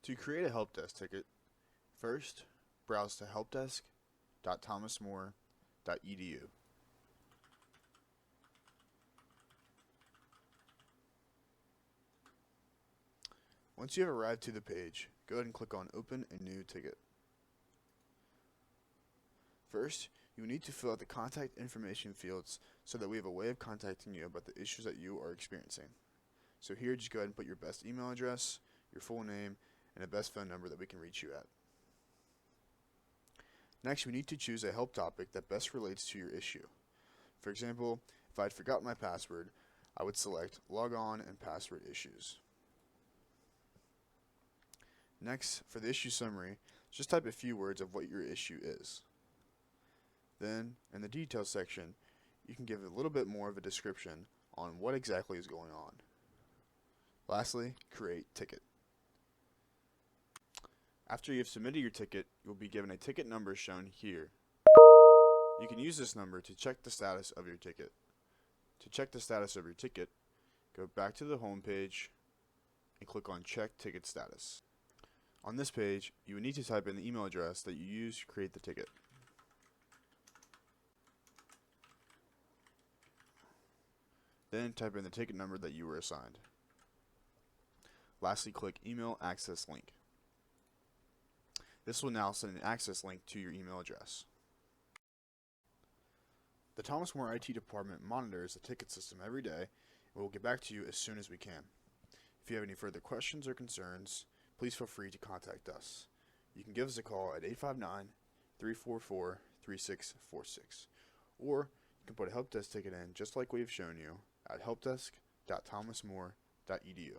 To create a helpdesk ticket, first browse to helpdesk.thomasmore.edu. Once you have arrived to the page, go ahead and click on Open a New Ticket. First, you need to fill out the contact information fields so that we have a way of contacting you about the issues that you are experiencing. So here, just go ahead and put your best email address, your full name, and a best phone number that we can reach you at. Next, we need to choose a help topic that best relates to your issue. For example, if I had forgotten my password, I would select Log On and Password Issues. Next, for the issue summary, just type a few words of what your issue is. Then, in the details section, you can give a little bit more of a description on what exactly is going on. Lastly, create ticket. After you have submitted your ticket, you will be given a ticket number shown here. You can use this number to check the status of your ticket. To check the status of your ticket, go back to the home page and click on Check Ticket Status. On this page, you would need to type in the email address that you used to create the ticket. Then type in the ticket number that you were assigned. Lastly, click Email Access Link. This will now send an access link to your email address. The Thomas More IT department monitors the ticket system every day, and we'll get back to you as soon as we can. If you have any further questions or concerns, please feel free to contact us. You can give us a call at 859-344-3646, or you can put a help desk ticket in just like we have shown you at helpdesk.thomasmore.edu.